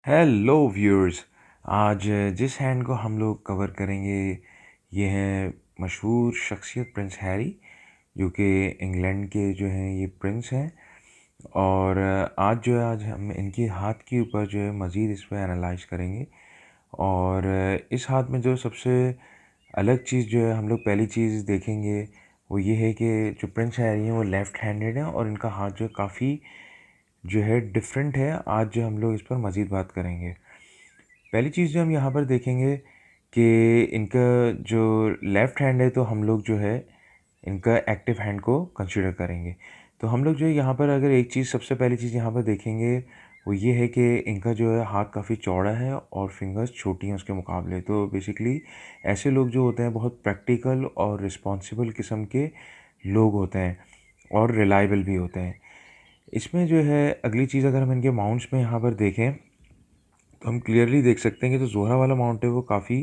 Hello viewers. आज जिस hand को हम लोग कवर करेंगे ये है मशहूर शख्सियत प्रिंस हैरी, जो कि इंग्लैंड के जो हैं ये प्रिंस हैं। और आज हम इनके हाथ के ऊपर जो है मज़ीद इस पर एनालाइज करेंगे। और इस हाथ में जो सबसे अलग चीज़ जो है हम लोग पहली चीज़ देखेंगे वो ये है कि जो प्रिंस हैरी हैं वो लेफ़्ट हैंडेड हैं और इनका हाथ जो है काफ़ी जो है डिफरेंट है। आज जो हम लोग इस पर मज़ीद बात करेंगे। पहली चीज़ जो हम यहाँ पर देखेंगे कि इनका जो लेफ़्ट हैंड है तो हम लोग जो है इनका एक्टिव हैंड को कंसिडर करेंगे। तो हम लोग जो है यहाँ पर अगर एक चीज़ सबसे पहली चीज़ यहाँ पर देखेंगे वो ये है कि इनका जो है हाथ काफ़ी चौड़ा है और फिंगर्स छोटी हैं उसके मुकाबले। तो बेसिकली ऐसे लोग जो होते हैं बहुत प्रैक्टिकल और रिस्पॉन्सिबल किस्म के लोग होते हैं और रिलायबल भी होते हैं। इसमें जो है अगली चीज़ अगर हम इनके माउंट्स में यहाँ पर देखें तो हम क्लियरली देख सकते हैं कि जो ज़ोहरा वाला माउंट है वो काफ़ी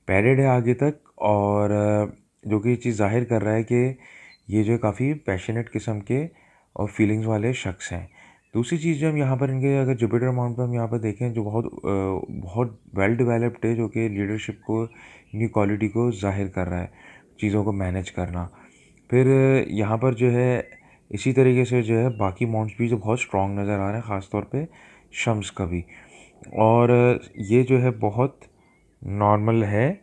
पैडेड है आगे तक, और जो कि ये चीज़ ज़ाहिर कर रहा है कि ये जो है काफ़ी पैशनेट किस्म के और फीलिंग्स वाले शख्स हैं। दूसरी चीज़ जो हम यहाँ पर इनके अगर जुपिटर माउंट पर हम यहाँ पर देखें जो बहुत वेल डेवलप्ड है, जो कि लीडरशिप को इनकी क्वालिटी को ज़ाहिर कर रहा है, चीज़ों को मैनेज करना। फिर यहाँ पर जो है इसी तरीके से जो है बाकी माउंट्स भी जो बहुत स्ट्रॉन्ग नज़र आ रहे हैं, ख़ास तौर पे शम्स का भी। और ये जो है बहुत नॉर्मल है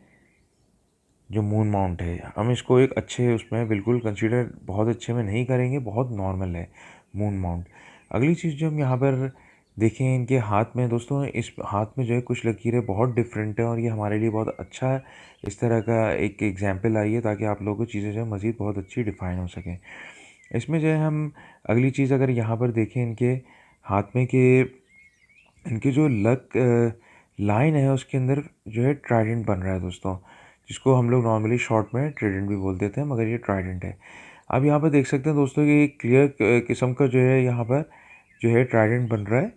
जो मून माउंट है, हम इसको एक अच्छे उसमें बिल्कुल कंसीडर बहुत अच्छे में नहीं करेंगे, बहुत नॉर्मल है मून माउंट। अगली चीज़ जो हम यहाँ पर देखें इनके हाथ में दोस्तों, इस हाथ में जो है कुछ लकीरें बहुत डिफरेंट हैं और ये हमारे लिए बहुत अच्छा है। इस तरह का एक एग्जाम्पल आई है ताकि आप लोगों को चीज़ें जो है मज़ीद बहुत अच्छी डिफ़ाइन हो सकें। इसमें जो है हम अगली चीज़ अगर यहाँ पर देखें इनके हाथ में कि इनकी जो लक लाइन है उसके अंदर जो है ट्राइडेंट बन रहा है दोस्तों, जिसको हम लोग नॉर्मली शॉर्ट में ट्राइडेंट भी बोल देते हैं, मगर ये ट्राइडेंट है। आप यहाँ पर देख सकते हैं दोस्तों कि एक क्लियर किस्म का जो है यहाँ पर जो है ट्राइडेंट बन रहा है।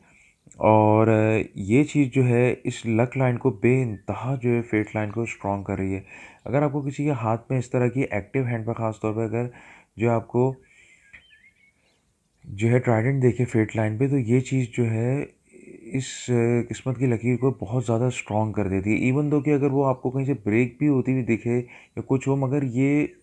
और ये चीज़ जो है इस लक लाइन को बेइंतहा जो है फेट लाइन को स्ट्रॉन्ग कर रही है। अगर आपको किसी के हाथ में इस तरह की एक्टिव हैंड पर ख़ास तौर पर अगर जो आपको जो है ट्राइडेंट देखे फेट लाइन पे, तो ये चीज़ जो है इस किस्मत की लकीर को बहुत ज़्यादा स्ट्रॉन्ग कर देती है। इवन दो कि अगर वो आपको कहीं से ब्रेक भी होती हुई दिखे या कुछ हो, मगर ये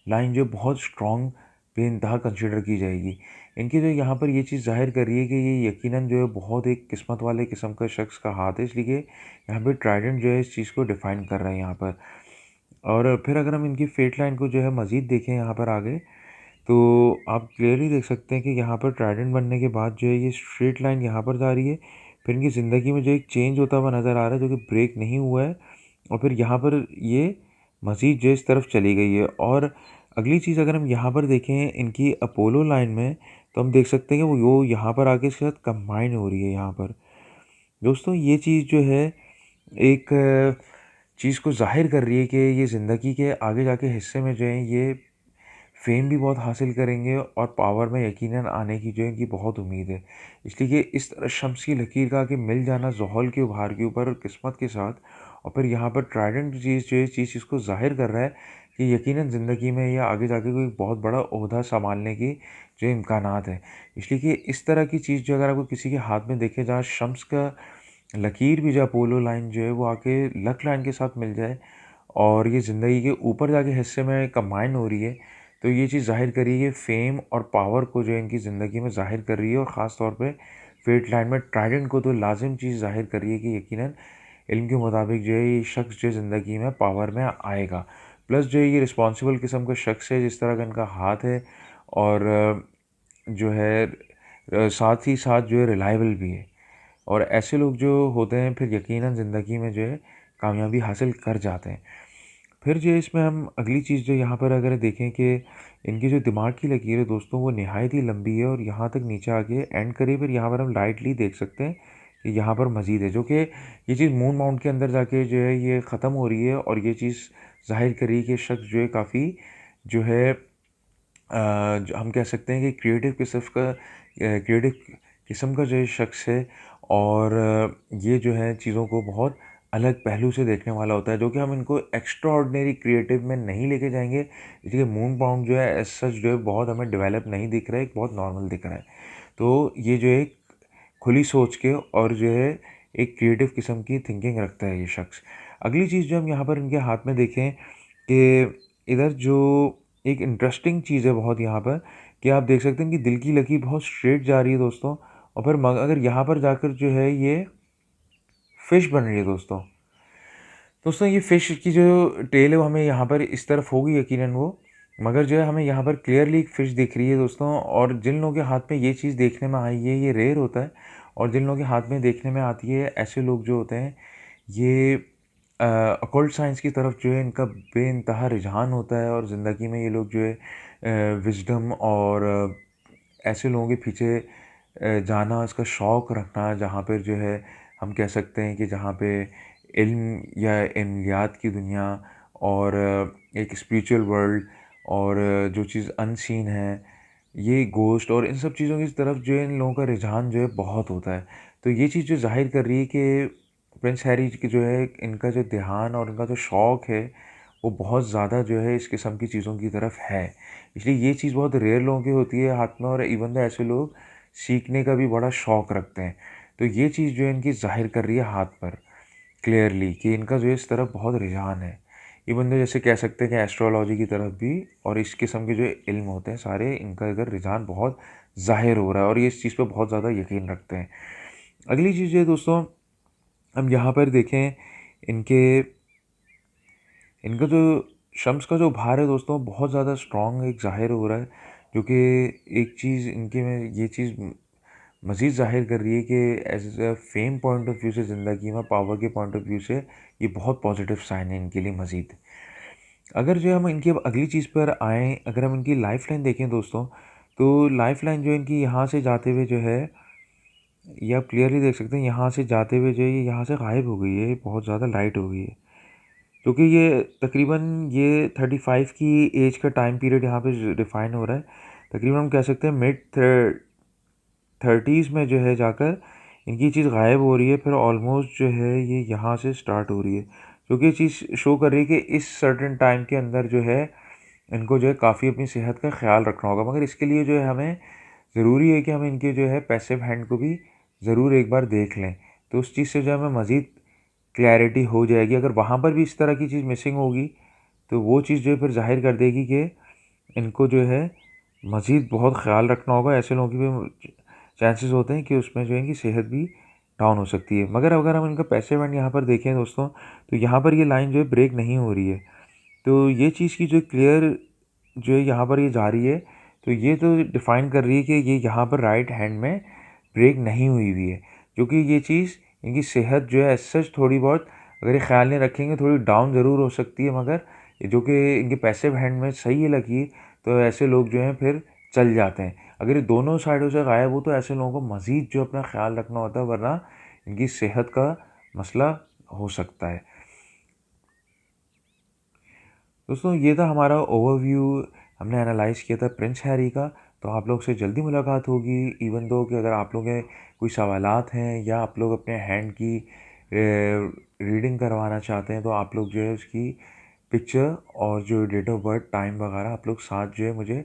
लाइन जो बहुत स्ट्रॉन्ग बेइंतहा कंसिडर की जाएगी। इनकी जो यहाँ पर ये चीज़ ज़ाहिर कर रही है कि ये यकीनन जो है बहुत एक किस्मत वाले किस्म का शख्स का हाथ है, इसलिए यहाँ पे ट्राइडेंट जो है इस चीज़ को डिफ़ाइन कर रहा है यहाँ पर। और फिर अगर हम इनकी फेट लाइन को जो है मज़ीद देखें यहाँ पर आगे, तो आप क्लियरली देख सकते हैं कि यहाँ पर ट्राइडेंट बनने के बाद जो है ये स्ट्रेट लाइन यहाँ पर जा रही है। फिर इनकी ज़िंदगी में जो एक चेंज होता हुआ नज़र आ रहा है जो कि ब्रेक नहीं हुआ है, और फिर यहाँ पर ये मज़ीद जो इस तरफ चली गई है। और अगली चीज़ अगर हम यहाँ पर देखें इनकी अपोलो लाइन में, तो हम देख सकते हैं कि वो यहाँ पर आगे इसके साथ कंबाइन हो रही है यहाँ पर। दोस्तों ये चीज़ जो है एक चीज़ को ज़ाहिर कर रही है कि ये ज़िंदगी के आगे जाके हिस्से में जो है ये फ़ेम भी बहुत हासिल करेंगे और पावर में यकीनन आने की जो है इनकी बहुत उम्मीद है। इसलिए कि इस तरह शम्स की लकीर का कि मिल जाना ज़ोहल के उभार के ऊपर और किस्मत के साथ, और फिर यहाँ पर ट्राइडेंट चीज़ जो है चीज़ इसको ज़ाहिर कर रहा है कि यकीनन ज़िंदगी में या आगे जाके कोई बहुत बड़ा ओहदा सँभालने की जो इम्कानात हैं। इसलिए कि इस तरह की चीज़ जो अगर आपको किसी के हाथ में देखे जहाँ शम्स का लकीर भी जो अपोलो लाइन जो है वो आके लक लाइन के साथ मिल जाए और ये ज़िंदगी के ऊपर जाके हिस्से में कंबाइन हो रही है, तो ये चीज़ ज़ाहिर कर रही है फ़ेम और पावर को जो है इनकी ज़िंदगी में ज़ाहिर कर रही है। और ख़ास तौर पे फेट लाइन में ट्राइडेंट को तो लाज़िम चीज़ ज़ाहिर कर रही है कि यकीनन इल्म के मुताबिक जो है ये शख्स जो है ज़िंदगी में पावर में आएगा। प्लस जो है ये रिस्पॉन्सिबल किस्म का शख्स है जिस तरह का इनका हाथ है, और जो है साथ ही साथ जो है रिलायबल भी है। और ऐसे लोग जो होते हैं फिर यकीनन ज़िंदगी में जो है कामयाबी हासिल कर जाते हैं। फिर जो है इसमें हम अगली चीज़ जो यहाँ पर अगर देखें कि इनकी जो दिमाग की लकीर है दोस्तों वो नहायत ही लंबी है और यहाँ तक नीचे आके एंड करी। फिर यहाँ पर हम लाइटली देख सकते हैं कि यहाँ पर मज़ीद है, जो कि ये चीज़ मून माउंट के अंदर जाके जो है ये ख़त्म हो रही है। और ये चीज़ ज़ाहिर करी कि शख्स जो है काफ़ी जो है जो हम कह सकते हैं कि क्रिएटिव किस्म का जो है शख्स है। और ये जो है चीज़ों को बहुत अलग पहलू से देखने वाला होता है, जो कि हम इनको एक्स्ट्रा ऑर्डिनरी क्रिएटिव में नहीं लेके जाएंगे। इसलिए मून पाउंड जो है एज सच जो है बहुत हमें डेवलप नहीं दिख रहा है, एक बहुत नॉर्मल दिख रहा है। तो ये जो है खुली सोच के और जो है एक क्रिएटिव किस्म की थिंकिंग रखता है ये शख्स। अगली चीज़ जो हम यहाँ पर इनके हाथ में देखें कि इधर जो एक इंटरेस्टिंग चीज़ है बहुत यहाँ पर, कि आप देख सकते हैं कि दिल की लकीर बहुत स्ट्रेट जा रही है दोस्तों, और फिर अगर यहाँ पर जाकर जो है ये फ़िश बन रही है दोस्तों। दोस्तों ये फ़िश की जो टेल है वो हमें यहाँ पर इस तरफ होगी यकीनन वो, मगर जो है हमें यहाँ पर क्लियरली एक फ़िश दिख रही है दोस्तों। और जिन लोगों के हाथ में ये चीज़ देखने में आई है ये रेयर होता है, और जिन लोगों के हाथ में देखने में आती है ऐसे लोग जो होते हैं ये अकल्ट साइंस की तरफ जो है इनका बेइंतहा रुझान होता है, और ज़िंदगी में ये लोग जो है विज़डम और ऐसे लोगों के पीछे जाना, इसका शौक़ रखना, जहाँ पर जो है हम कह सकते हैं कि जहाँ पे इल्म या इल्मियात की दुनिया और एक स्पिरिचुअल वर्ल्ड और जो चीज़ अनसीन है, ये गोश्त और इन सब चीज़ों की तरफ जो है इन लोगों का रुझान जो है बहुत होता है। तो ये चीज़ जो ज़ाहिर कर रही है कि प्रिंस हैरी की जो है इनका जो ध्यान और इनका जो शौक़ है वो बहुत ज़्यादा जो है इस किस्म की चीज़ों की तरफ है। इसलिए ये चीज़ बहुत रेयर लोगों की होती है हाथ में, और इवन दो ऐसे लोग सीखने का भी बड़ा शौक़ रखते हैं। तो ये चीज़ जो है इनकी ज़ाहिर कर रही है हाथ पर क्लियरली कि इनका जो है इस तरफ बहुत रुझान है। इवन दो जैसे कह सकते हैं कि एस्ट्रोलॉजी की तरफ भी और इस किस्म के जो इल्म होते हैं सारे, इनका इधर रुझान बहुत ज़ाहिर हो रहा है और ये इस चीज़ पे बहुत ज़्यादा यकीन रखते हैं। अगली चीज़ जो है दोस्तों, हम यहाँ पर देखें इनके इनका जो शम्स का जो भार है दोस्तों बहुत ज़्यादा स्ट्रॉन्ग एक ज़ाहिर हो रहा है, जो कि एक चीज़ इनके में ये चीज़ मज़ीद ज़ाहिर कर रही है कि as a fame point of view से, ज़िंदगी में पावर के पॉइंट ऑफ व्यू से ये बहुत पॉजिटिव साइन है इनके लिए मज़ीद। अगर जो हम इनकी अब अगली चीज़ पर आएँ, अगर हम इनकी लाइफ़ लाइन देखें दोस्तों, तो लाइफ़ लाइन जो है इनकी यहाँ से जाते हुए जो है, ये आप क्लियरली देख सकते हैं, यहाँ से जाते हुए जो है ये यहाँ से गायब हो गई है, बहुत ज़्यादा लाइट हो गई है। क्योंकि ये तकरीबन ये 35 की एज का टाइम पीरियड यहाँ पे डिफ़ाइन हो रहा है। तकरीबन हम कह सकते हैं मिड 30s में जो है जाकर इनकी चीज़ गायब हो रही है, फिर ऑलमोस्ट जो है ये यहाँ से स्टार्ट हो रही है। क्योंकि ये चीज़ शो कर रही है कि इस सर्टेन टाइम के अंदर जो है इनको जो है काफ़ी अपनी सेहत का ख़्याल रखना होगा। मगर इसके लिए जो है हमें ज़रूरी है कि हम इनके जो है पैसिव हैंड को भी ज़रूर एक बार देख लें। तो उस चीज़ से जो हमें मज़ीद क्लैरिटी हो जाएगी। अगर वहाँ पर भी इस तरह की चीज़ मिसिंग होगी, तो वो चीज़ जो है फिर ज़ाहिर कर देगी कि इनको जो है मज़ीद बहुत ख़्याल रखना होगा। ऐसे लोगों की भी चांसेस होते हैं कि उसमें जो है इनकी सेहत भी डाउन हो सकती है। मगर अगर हम इनका पैसिव हैंड यहाँ पर देखें दोस्तों, तो यहाँ पर ये लाइन जो है ब्रेक नहीं हो रही है। तो ये चीज़ की जो क्लियर जो है यहाँ पर ये जा रही है, तो ये तो डिफ़ाइन कर रही है कि ये यहाँ पर राइट हैंड में ब्रेक नहीं हुई हुई है। क्योंकि ये चीज़ इनकी सेहत जो है एज़ सच थोड़ी बहुत अगर ये ख़्याल नहीं रखेंगे थोड़ी डाउन ज़रूर हो सकती है, मगर जो कि इनके पैसिव हैंड में सही है लकीर, तो ऐसे लोग जो हैं फिर चल जाते हैं। अगर ये दोनों साइडों से गायब हो तो ऐसे लोगों को मज़ीद जो अपना ख़्याल रखना होता है, वरना इनकी सेहत का मसला हो सकता है। दोस्तों ये था हमारा ओवरव्यू, हमने एनालाइज़ किया था प्रिंस हैरी का। तो आप लोग से जल्दी मुलाकात होगी। इवन दो कि अगर आप लोग के कोई सवालात हैं या आप लोग अपने हैंड की रीडिंग करवाना चाहते हैं, तो आप लोग जो है उसकी पिक्चर और जो डेट ऑफ बर्थ, टाइम वगैरह आप लोग साथ जो है मुझे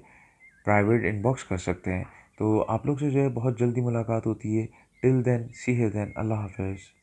प्राइवेट इनबॉक्स कर सकते हैं। तो आप लोग से जो है बहुत जल्दी मुलाकात होती है। Till then, see you then, अल्लाह हाफ़िज़।